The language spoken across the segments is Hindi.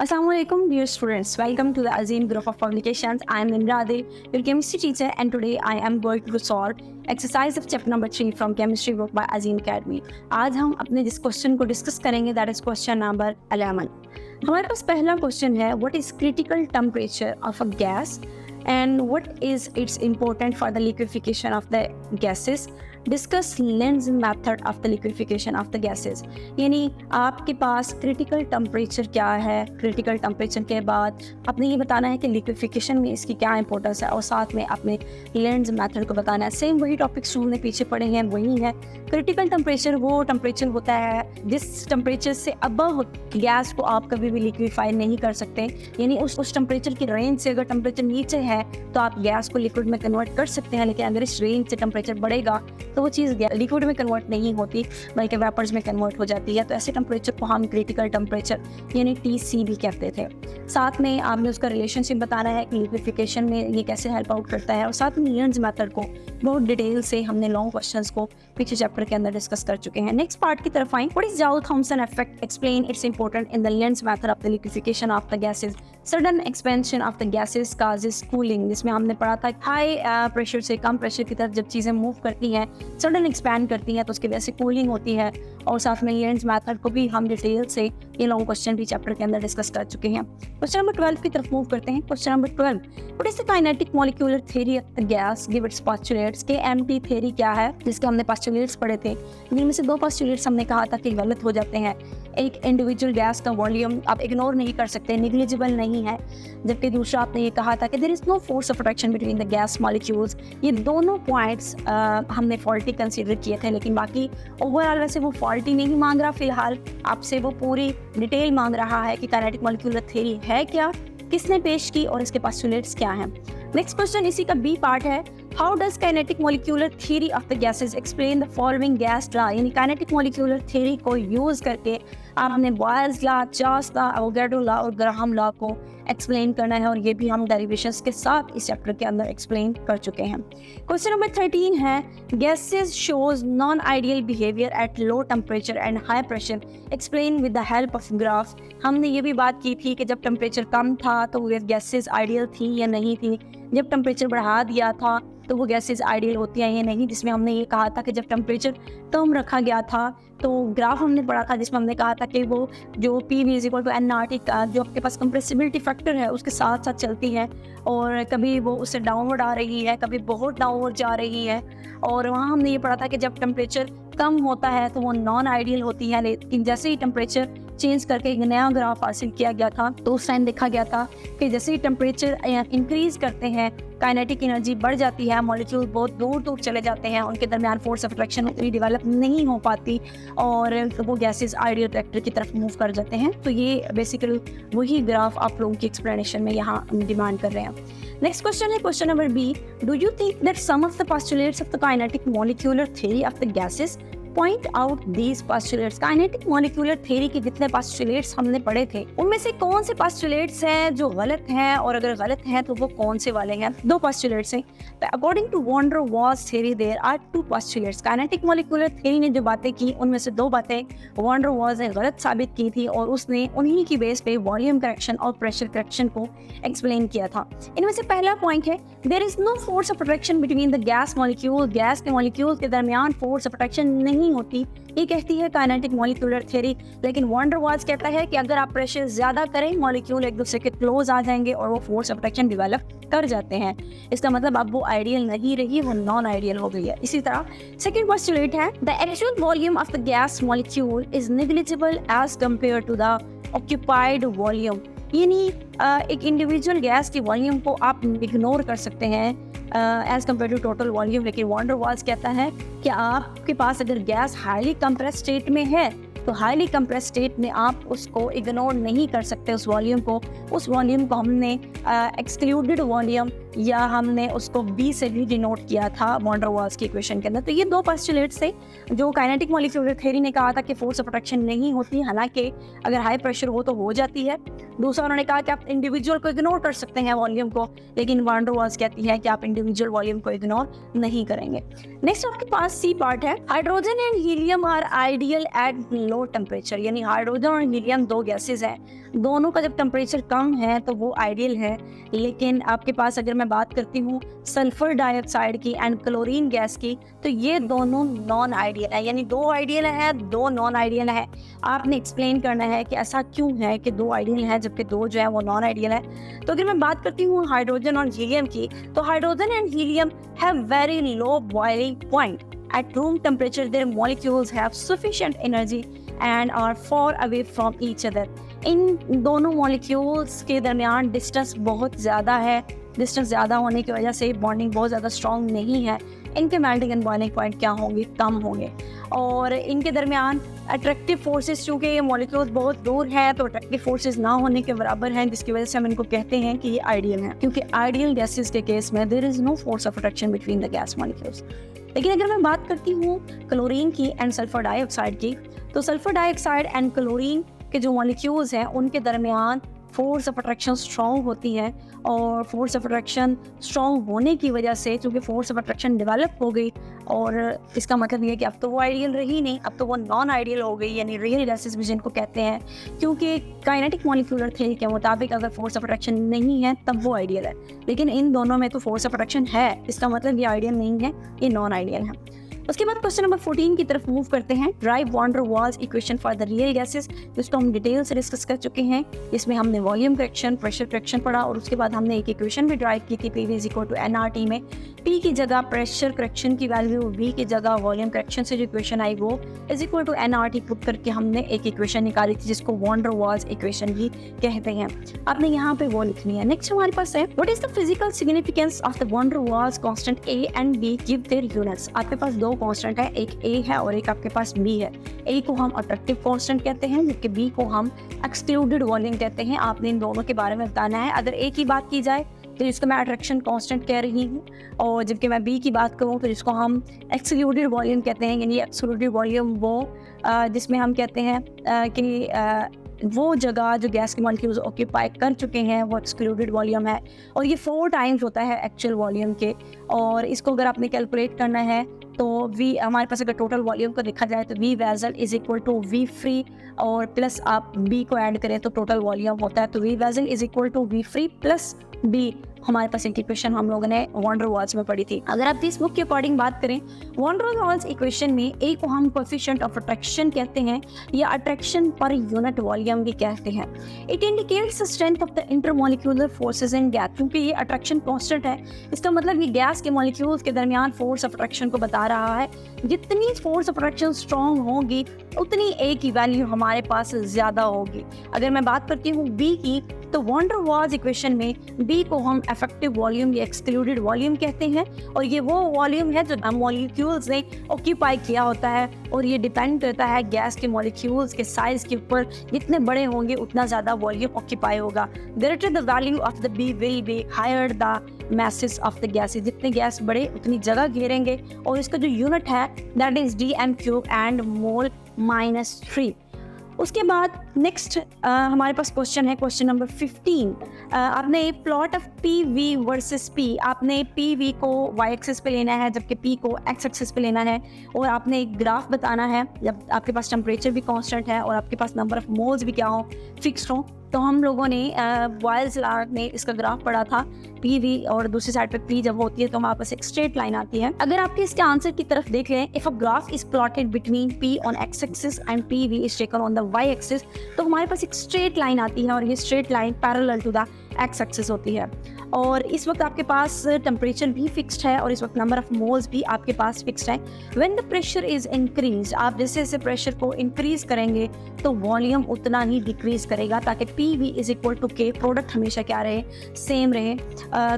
Assalamualaikum dear students, welcome to the Azim group of publications. I am Nimra Adil, your chemistry teacher, and today I am going to solve exercise of chapter number 3 from chemistry book by Azim Academy. आज हम अपने जिस क्वेश्चन को डिस्कस करेंगे that is question number 11. हमारे पास पहला क्वेश्चन है what is critical temperature of a gas and what is its important for the liquefaction of the gases. Discuss lens method of the liquefaction of the gases, यानी आपके पास क्रिटिकल टेम्परेचर क्या है, क्रिटिकल टेम्परेचर के बाद आपने ये बताना है कि लिक्विफिकेशन में इसकी क्या इंपॉर्टेंस है और साथ में अपने लेंस मेथड को बताना है. सेम वही टॉपिक्स हमने पीछे पढ़े हैं, वही है. क्रिटिकल टेम्परेचर वो टेम्परेचर होता है जिस टेम्परेचर से अबव गैस को आप कभी भी लिक्विफाई नहीं कर सकते, यानी उस टेम्परेचर की रेंज से अगर टेम्परेचर नीचे है तो आप गैस को लिक्विड में कन्वर्ट कर सकते हैं, लेकिन अगर इस रेंज से टेम्परेचर बढ़ेगा तो वो चीज़ लिक्विड में कन्वर्ट नहीं होती बल्कि वेपर्स में कन्वर्ट हो जाती है. तो ऐसे टेम्परेचर को हम क्रिटिकल टेम्परेचर यानी TC भी कहते थे. साथ में आपने उसका रिलेशनशिप बताना है कि लिक्विफिकेशन में ये कैसे हेल्प आउट करता है, और साथ में लेंस मेथड को बहुत डिटेल से हमने लॉन्ग क्वेश्चंस को पिछले चैप्टर के अंदर डिस्कस कर चुके हैं. नेक्स्ट पार्ट की तरफ आएं. What is Joule Thomson effect, explain its important in the Linde's method of the liquefaction of the gases. Sudden expansion of the gases causes cooling, जिसमें हमने पढ़ा था हाई प्रेशर से कम प्रेशर की तरफ जब चीज़ें मूव करती हैं, सडन एक्सपैंड करती हैं, तो उसकी वजह से कूलिंग होती है. और साथ में लेंस मेथड को भी हम डिटेल से ये लॉन्ग क्वेश्चन भी चैप्टर के अंदर डिस्कस कर चुके हैं. क्वेश्चन नंबर 12 की तरफ मूव करते हैं. Question number 12, what is the kinetic molecular theory of the gas, give its postulates. KMT theory क्या है, जिसके हमने पोस्टुलेट्स पढ़े थे, जिनमें से दो पोस्टुलेट्स हमने कहा था कि गलत हो जाते हैं. एक इंडिविजुअल गैस का वॉल्यूम आप इग्नोर नहीं कर सकते, निग्लिजिबल नहीं है, जबकि दूसरा आपने ये कहा था कि there is no force of attraction between the gas molecules. ये दोनों पॉइंट्स हमने फॉल्टी कंसीडर किए थे, लेकिन बाकी ओवरऑल वैसे वो फॉल्टी नहीं मांग रहा. फिलहाल आपसे वो पूरी डिटेल मांग रहा है कि काइनेटिक मॉलिक्यूलर थ्योरी है क्या, किसने पेश की और इसके पोस्टुलेट्स क्या हैं. नेक्स्ट क्वेश्चन इसी का B पार्ट है. How does kinetic molecular theory of the gases explain the following gas law, यानी काइनेटिक मॉलिक्यूलर थ्योरी को यूज करके आपने Boyle's law, Charles law, Avogadro law और ग्राहम लॉ को एक्सप्लेन करना है, और ये भी हम डेरिवेशंस के साथ इस चैप्टर के अंदर एक्सप्लेन कर चुके हैं. क्वेश्चन नंबर 13 है gases shows non ideal behaviour eight low temperature and high pressure, explain with the help of graph. हमने ये भी बात की थी कि जब टेम्परेचर कम था तो गैसेस आइडियल थी या नहीं थी, जब टेम्परेचर बढ़ा दिया था तो वो गैसेस आइडियल होती हैं या नहीं, जिसमें हमने ये कहा था कि जब टेम्परेचर कम रखा गया था तो ग्राफ हमने पढ़ा था जिसमें हमने कहा था कि वो जो PV=nRT का जो आपके पास कंप्रेसिबिलिटी फैक्टर है उसके साथ साथ चलती है, और कभी वो उससे डाउनवर्ड आ रही है, कभी बहुत डाउनवर्ड जा रही है. और वहाँ हमने ये पढ़ा था कि जब टेम्परेचर कम होता है तो वो नॉन आइडियल होती है, लेकिन जैसे ही टेम्परेचर चेंज करके एक नया ग्राफ हासिल किया गया था तो उस टाइम देखा गया था कि जैसे ही टेम्परेचर इंक्रीज करते हैं काइनेटिक एनर्जी बढ़ जाती है, मॉलिक्यूल बहुत दूर दूर चले जाते हैं, उनके दरमियान फोर्स ऑफ अट्रैक्शन उतनी डेवलप नहीं हो पाती और वो गैसेस आइडियल वेक्टर की तरफ मूव कर जाते हैं. तो ये बेसिकली वही ग्राफ आप लोगों की एक्सप्लेनेशन में यहाँ डिमांड कर रहे हैं. नेक्स्ट क्वेश्चन है question number B, do you think that some of the postulates of the kinetic molecular theory of the gases point out these postulates. Kinetic molecular theory के जितने पोस्टुलेट्स हमने पढ़े थे उनमें से कौन से पोस्टुलेट्स हैं जो गलत हैं, और अगर गलत हैं तो वो कौन से वाले हैं. दो पोस्टुलेट्स हैं. According to van der Waals theory there are two postulates. Kinetic molecular theory ने जो बातें की उनमें से दो बातें वॉन डर वाल्स ने गलत साबित की थी, और उसने उन्हीं की बेस पे वॉल्यूम करेक्शन और प्रेशर करेक्शन को एक्सप्लेन किया था. इनमें से पहला पॉइंट है there is no force of attraction between the gas molecule. Gas के मॉलिक्यूल के दरमियान फोर्स ऑफ अट्रैक्शन नहीं होती, ये कहती है काइनेटिक मॉलिक्यूलर थ्योरी. लेकिन वॉन डर वाल्स कहता है कि अगर आप प्रेशर ज्यादा करें मॉलिक्यूल एक दूसरे के क्लोज आ जाएंगे और वो फोर्स ऑफ अट्रैक्शन डेवलप कर जाते हैं. इसका मतलब अब वो आइडियल नहीं रही, वो नॉन आइडियल हो गई है. इसी तरह सेकंड पोस्टुलेट है the actual volume of the gas molecule is negligible as compare to the occupied volume. यानी एक इंडिविजुअल गैस की वॉल्यूम को आप इग्नोर कर सकते हैं as compare to total volume, लेकिन वॉन डर वाल्स कहता है कि आपके पास अगर गैस हाईली कंप्रेस स्टेट में है तो हाईली कंप्रेस स्टेट में आप उसको इग्नोर नहीं कर सकते. उस वॉल्यूम को हमने एक्सक्लूडेड वॉल्यूम या हमने उसको बी से भी डिनोट किया था वॉन डर वाल्स की इक्वेशन के अंदर। तो ये दो पोस्टुलेट्स थे जो काइनेटिक मॉलिक्यूलर थ्योरी ने कहा था कि फोर्स ऑफ अट्रैक्शन नहीं होती, हालांकि अगर हाई प्रेशर हो तो हो जाती है। दूसरा उन्होंने कहा कि आप इंडिविजुअल को इग्नोर कर सकते हैं वॉल्यूम को, लेकिन वॉन डर वाल्स कहती है कि आप इंडिविजुअल वॉल्यूम को इग्नोर नहीं करेंगे। नेक्स्ट आपके पास सी पार्ट है, hydrogen and helium are ideal at low temperature, यानी हाइड्रोजन और हीलियम दो गैसेज हैं, दोनों का जब टेम्परेचर कम है तो वो आइडियल है। लेकिन आपके पास अगर मैं बात करती हूँ सल्फर डाइऑक्साइड की एंड क्लोरीन गैस की, तो ये दोनों नॉन आइडियल है, यानी दो आइडियल है दो नॉन आइडियल है। आपने एक्सप्लेन करना है कि ऐसा क्यों है कि दो आइडियल है जबकि दो जो है वो नॉन आइडियल है। तो अगर मैं बात करती हूँ हाइड्रोजन और हीलियम की, तो hydrogen and helium have very low boiling point. At room temperature, their molecules have sufficient energy and are far away from each other. इन दोनों मॉलिक्यूल्स के दरमियान डिस्टेंस बहुत ज़्यादा है। डिस्टेंस ज़्यादा होने की वजह से बॉन्डिंग बहुत ज़्यादा स्ट्रॉन्ग नहीं है। इनके मेल्टिंग एंड बॉइलिंग पॉइंट क्या होंगे, कम होंगे। और इनके दरमियान अट्रैक्टिव फोर्सेस, चूँकि ये मॉलिक्यूल्स बहुत दूर है तो अट्रैक्टिव फोर्सेस ना होने के बराबर हैं, जिसकी वजह से हम इनको कहते हैं कि ये आइडियल है, क्योंकि आइडियल गैसेस के केस में there is no force of attraction between the gas molecules. लेकिन अगर मैं बात करती हूँ क्लोरीन की एंड सल्फर डाइऑक्साइड की, तो सल्फर डाइऑक्साइड एंड क्लोरीन के जो मॉलिक्यूल्स हैं उनके दरमियान फोर्स ऑफ अट्रैक्शन स्ट्रॉन्ग होती है। और फोर्स ऑफ अट्रैक्शन स्ट्रॉन्ग होने की वजह से, क्योंकि फोर्स ऑफ अट्रैक्शन डेवलप हो गई, और इसका मतलब ये है कि अब तो वो आइडियल रही नहीं, अब तो वो नॉन आइडियल हो गई, यानी रियल गैसेस भी जिनको कहते हैं, क्योंकि काइनेटिक मॉलिक्यूलर थ्योरी के मुताबिक अगर फोर्स ऑफ अट्रैक्शन नहीं है तब वो आइडियल है। लेकिन इन दोनों में तो फोर्स ऑफ अट्रैक्शन है, इसका मतलब ये आइडियल नहीं है, ये नॉन आइडियल है। उसके बाद क्वेश्चन नंबर 14 की तरफ मूव करते हैं। Drive van der Waals equation for the real gases, जिसको हम डिटेल से डिस्कस कर चुके हैं। इसमें हमने वॉल्यूम करेक्शन, प्रेशर करेक्शन पढ़ा, और उसके बाद हमने एक इक्वेशन भी ड्राइव की थी, P is equal to nRT में P की जगह प्रेशर करेक्शन की वैल्यू, V की जगह वॉल्यूम करेक्शन से जो इक्वेशन आई वो is equal to nRT put करके हमने एक इक्वेशन निकाली थी जिसको वॉन डर वाल्स इक्वेशन भी कहते हैं। आपने यहाँ पे वो लिखनी है। नेक्स्ट हमारे पास है, what is the physical significance of the van der Waals constant A and B, give their units. आपके पास दो कांस्टेंट है, एक A है और एक आपके पास B है। A को हम अट्रैक्टिव कांस्टेंट कहते हैं, जबकि B को हम एक्सक्लूडेड वॉल्यूम कहते हैं। आपने इन दोनों के बारे में बताना है। अगर A की बात की जाए तो जिसको मैं अट्रैक्शन कांस्टेंट कह रही हूँ, और जबकि मैं B की बात करूँ तो जिसको हम एक्सक्लूडेड वॉल्यूम कहते हैं, यानी एक्सक्लूडेड वॉल्यूम वो जिसमें हम कहते हैं कि वो जगह जो गैस के मॉलिक्यूल्स ऑक्यूपाई कर चुके हैं वो एक्सक्लूडेड वॉल्यूम है, और ये 4 टाइम्स होता है एक्चुअल वॉल्यूम के। और इसको अगर आपने कैलकुलेट करना है तो V, हमारे पास अगर टोटल वॉल्यूम को देखा जाए तो V vessel is equal to V free, और प्लस आप B को ऐड करें तो टोटल वॉल्यूम होता है। तो V vessel is equal to V free plus B। हमारे पास एक इक्वेशन हम लोगों ने वॉन डर वाल्स में पढ़ी थी। अगर आप इस बुक के अकॉर्डिंग बात करें, वॉन डर वाल्स इक्वेशन में A को हम कोएफिशिएंट ऑफ अट्रैक्शन कहते हैं या अट्रैक्शन पर यूनिट वॉल्यूम भी कहते हैं। It indicates the strength of the intermolecular forces in gas, क्योंकि ये अट्रैक्शन कांस्टेंट है, इसका मतलब ये गैस के मॉलिक्यूल्स के दरमियान फोर्स ऑफ अट्रैक्शन को बता रहा है। जितनी फोर्स ऑफ अट्रैक्शन स्ट्रॉन्ग होगी उतनी A की वैल्यू हमारे पास ज़्यादा होगी। अगर मैं बात करती हूँ B की, तो वॉन डर वाल्स इक्वेशन में B को हम इफेक्टिव वॉल्यूम या एक्सक्लूडेड वॉल्यूम कहते हैं, और ये वो वॉल्यूम है जो मॉलिक्यूल्स ने ऑक्यूपाई किया होता है, और ये डिपेंड करता है गैस के मॉलिक्यूल्स के साइज के ऊपर। जितने बड़े होंगे उतना ज़्यादा वॉल्यूम ऑक्यूपाई होगा। Greater the value of the B will be higher the message of the gases, जितने गैस बड़े उतनी जगह घेरेंगे, और इसका जो यूनिट है दैट इज dm³ एंड मोल -3। उसके बाद नेक्स्ट हमारे पास क्वेश्चन है, क्वेश्चन नंबर 15। आपने plot of PV versus P, आपने PV को y एक्सिस पे लेना है जबकि P को x एक्सिस पे लेना है, और आपने एक ग्राफ बताना है। जब आपके पास टेम्परेचर भी कांस्टेंट है और आपके पास नंबर ऑफ मोल्स भी क्या हो, फिक्स्ड हो, तो हम लोगों ने बॉयल्स लॉ में इसका ग्राफ पढ़ा था। PV और दूसरी साइड पे P जब होती है तो हमारे पास एक स्ट्रेट लाइन आती है। अगर आपके इसके आंसर की तरफ देख लें, if a graph is plotted between P on x axis and PV is taken on the y axis, तो हमारे पास एक स्ट्रेट लाइन आती है, और ये straight line parallel to the x axis होती है। और इस वक्त आपके पास टेम्परेचर भी फिक्स्ड है और इस वक्त नंबर ऑफ मोल्स भी आपके पास फिक्स्ड है। When the pressure is increase, आप जैसे जैसे प्रेशर को इंक्रीज करेंगे तो वॉल्यूम उतना ही डिक्रीज करेगा, ताकि PV is equal to K, product हमेशा क्या रहे, सेम रहे।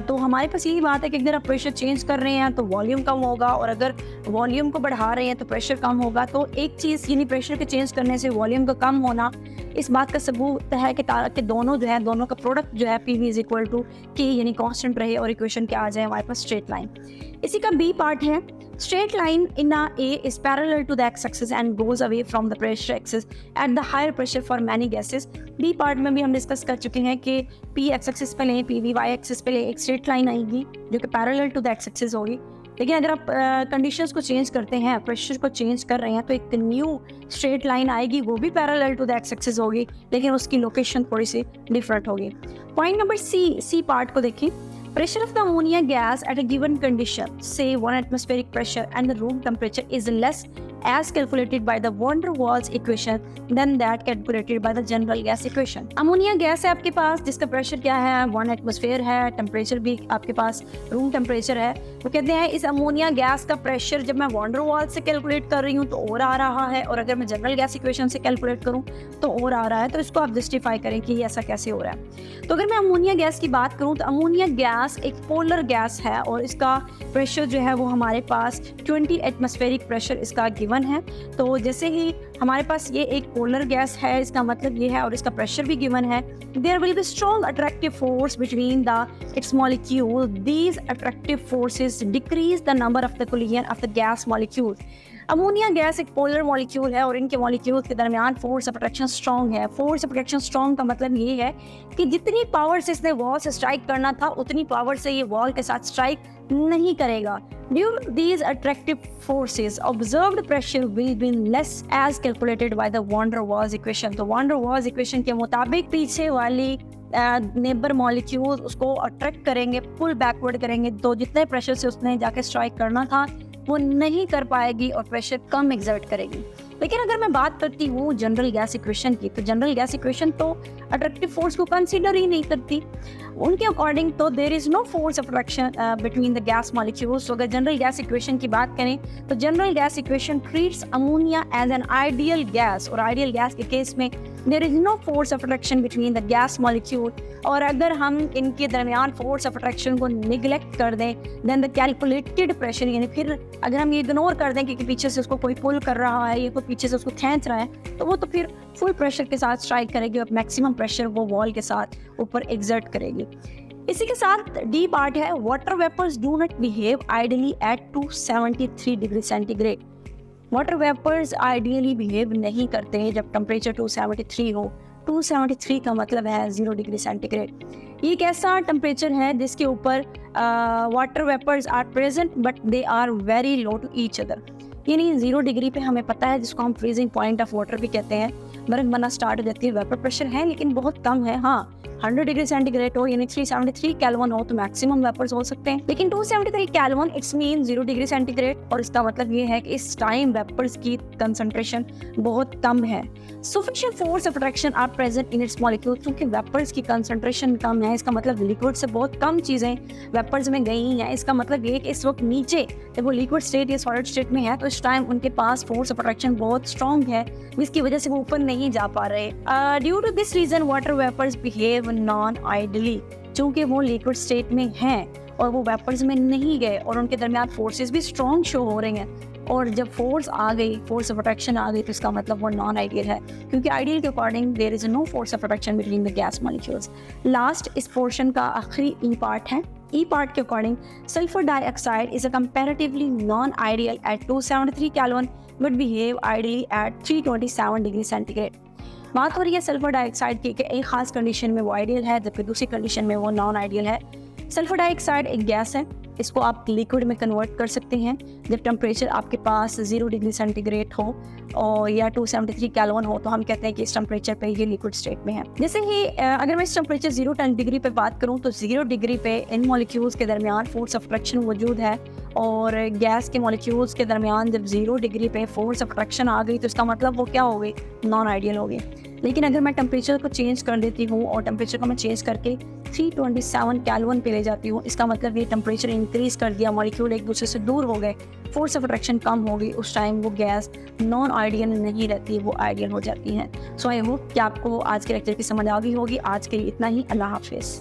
तो हमारे पास यही बात है कि अगर आप प्रेशर चेंज कर रहे हैं तो वॉल्यूम कम होगा, और अगर वॉल्यूम को बढ़ा रहे हैं तो प्रेशर कम होगा। तो एक चीज़ यानी प्रेशर के चेंज करने से वॉल्यूम का कम होना, इस बात का सबूत है कि दोनों जो है, दोनों का प्रोडक्ट जो है PV is equal to K यानी कांस्टेंट रहे और इक्वेशन क्या आ जाए हमारे पास स्ट्रेट लाइन। इसी का बी पार्ट है straight line in a A is parallel to the x-axis and goes away from the pressure axis at the higher pressure for many gases। B part में भी हम डिस्कस कर चुके हैं कि P x-axis पे लें, PV y-axis पे लें, एक straight line आएगी जो कि parallel to the x-axis होगी। लेकिन अगर आप कंडीशंस को चेंज करते हैं, प्रेशर को चेंज कर रहे हैं, तो एक न्यू स्ट्रेट लाइन आएगी, वो भी पैरेलल टू द एक्स-एक्सिस होगी, लेकिन उसकी लोकेशन थोड़ी सी डिफरेंट होगी। पॉइंट नंबर सी पार्ट को देखें। Pressure of the ammonia gas at a given condition, say 1 atmospheric pressure and the room temperature is less as calculated by the van der Waals equation than that calculated by the general gas equation। Ammonia gas है आपके पास जिसका प्रेशर क्या है 1 एटमॉस्फेयर है, टेम्परेचर भी आपके पास रूम टेम्परेचर है। तो कहते हैं इस अमोनिया गैस का प्रेशर जब मैं van der Waals से कैलकुलेट कर रही हूँ तो और आ रहा है, और अगर मैं जनरल गैस इक्वेशन से कैलकुलेट करूँ तो और आ रहा है। तो इसको आप जस्टिफाई करें कि ऐसा कैसे हो रहा है। तो अगर मैं अमोनिया गैस की बात करूँ तो अमोनिया गैस एक पोलर गैस है और इसका प्रेशर जो है वो हमारे पास 20 एटमॉस्फेरिक प्रेशर इसका गिवन है। तो जैसे ही हमारे पास ये एक पोलर गैस है, इसका मतलब ये है, और इसका प्रेशर भी गिवन है, there will be strong attractive force between the its molecule. These attractive forces decrease the number of the collision of the gas molecule. Ammonia gas एक पोलर मॉलिक्यूल है और इनके मॉलिक्यूल के दरमियान फोर्स ऑफ अट्रैक्शन स्ट्रॉन्ग है। फोर्स ऑफ अट्रैक्शन स्ट्रॉन्ग का मतलब ये है कि जितनी पावर से इसने वॉल से स्ट्राइक करना था उतनी पावर से ये वॉल के साथ स्ट्राइक नहीं करेगा। Due to these attractive forces, observed pressure will be less as calculated by the van der Waals equation। तो van der Waals equation के मुताबिक पीछे वाली नेबर मॉलिक्यूल उसको अट्रैक्ट करेंगे, पुल बैकवर्ड करेंगे, तो जितने प्रेशर से उसने जाके स्ट्राइक करना था वो नहीं कर पाएगी और प्रेशर कम एक्सर्ट करेगी। लेकिन अगर मैं बात करती हूँ जनरल गैस इक्वेशन की, तो जनरल गैस इक्वेशन तो अट्रैक्टिव फोर्स को कंसीडर ही नहीं करती। उनके अकॉर्डिंग तो there is no force of attraction between the gas molecules. तो अगर जनरल गैस इक्वेशन की बात करें तो general gas equation treats ammonia as an ideal gas, और आइडियल गैस के केस में there is no force of attraction between the gas molecule. और अगर हम इनके दरमियान फोर्स ऑफ अट्रैक्शन को निगलेक्ट कर दें देन द कैलकुलेटेड प्रेशर, यानी फिर अगर हम ये इग्नोर कर दें कि पीछे से उसको कोई पुल कर रहा है या कोई पीछे से उसको खींच रहा है, तो वो तो फिर फुल प्रेशर के साथ स्ट्राइक करेगी और मैक्सिमम प्रेशर वो वॉल के साथ ऊपर एक्सर्ट करेगी। इसी के साथ डी पार्ट है water vapours do not behave ideally at 273 degree centigrade. Water vapours ideally behave नहीं करते हैं जब टेम्परेचर 273 हो। 273 का मतलब है 0 डिग्री सेंटीग्रेड। ये एक ऐसा टेम्परेचर है जिसके ऊपर water vapours are present but they are very low to each other. यानी 0 डिग्री पे हमें पता है, जिसको हम फ्रीजिंग पॉइंट ऑफ वाटर भी कहते हैं, बर्फ बनना स्टार्ट हो जाती है, वेपर प्रेशर है लेकिन बहुत कम है। हाँ 100 डिग्री सेंटीग्रेड हो यानी 373 केल्विन हो तो मैक्सिमम वेपर्स हो सकते हैं, लेकिन 273 kelvin it's mean 0 degree centigrade, और इसका मतलब ये है कि इस टाइम वेपर्स की कंसंट्रेशन बहुत कम है। Sufficient force of attraction are present in its molecule. क्योंकि वेपर्स की कंसंट्रेशन कम है, इसका मतलब लिक्विड से बहुत कम चीज़ें वेपर्स में गई हैं। इसका मतलब ये है कि इस वक्त नीचे जब वो लिक्विड स्टेट या सॉलिड स्टेट में है तो इस टाइम उनके पास फोर्स ऑफ अट्रैक्शन बहुत स्ट्रॉन्ग है, जिसकी वजह से वो ऊपर नहीं जा पा रहे। Due to this reason water vapours behave non ideally. चूंकि वो लिक्विड स्टेट में हैं और वो वेपर्स में नहीं गए और उनके दरमियान फोर्सेस भी स्ट्रॉन्ग शो हो रहे हैं, और जब फोर्स आ गई, फोर्स ऑफ अट्रैक्शन आ गई, तो इसका मतलब वो नॉन आइडियल है, क्योंकि आइडियल के according there is no force of attraction between the gas molecules. Last इस पोर्शन का आखिरी ई पार्ट है। ई पार्ट के according sulphur dioxide is a comparatively non ideal at 273 kelvin but behave ideally at 327 degree centigrade. बात हो रही है सल्फर डाइऑक्साइड की कि एक खास कंडीशन में वो आइडियल है जबकि दूसरी कंडीशन में वो नॉन आइडियल है। सल्फर डाइऑक्साइड एक गैस है, इसको आप लिक्विड में कन्वर्ट कर सकते हैं जब टेम्परेचर आपके पास 0 डिग्री सेंटीग्रेड हो और या 273 केल्विन हो, तो हम कहते हैं कि इस टेम्परेचर पे ये लिक्विड स्टेट में है। जैसे ही अगर मैं इस टेम्परेचर 0 डिग्री पे बात करूं तो 0 डिग्री पे इन मॉलिक्यूल्स के दरमियान फोर्स ऑफ अट्रैक्शन मौजूद है, और गैस के मॉलिक्यूल्स के दरमियान जब 0 डिग्री पे फोर्स ऑफ अट्रैक्शन आ गई तो इसका मतलब वो क्या हो गई, नॉन आइडियल हो गई। लेकिन अगर मैं टेम्परेचर को चेंज कर देती हूँ और टेम्परेचर को मैं चेंज करके 327 केल्विन पे ले जाती हूँ, इसका मतलब ये टेम्परेचर इंक्रीज कर दिया, मॉलिक्यूल एक दूसरे से दूर हो गए, फोर्स ऑफ अट्रैक्शन कम हो गई, उस टाइम वो गैस नॉन आइडियल नहीं रहती, वो आइडियल हो जाती है। सो आई होप कि आपको आज के लेक्चर की समझ आ गई होगी। आज के लिए इतना ही। अल्लाह हाफिज़।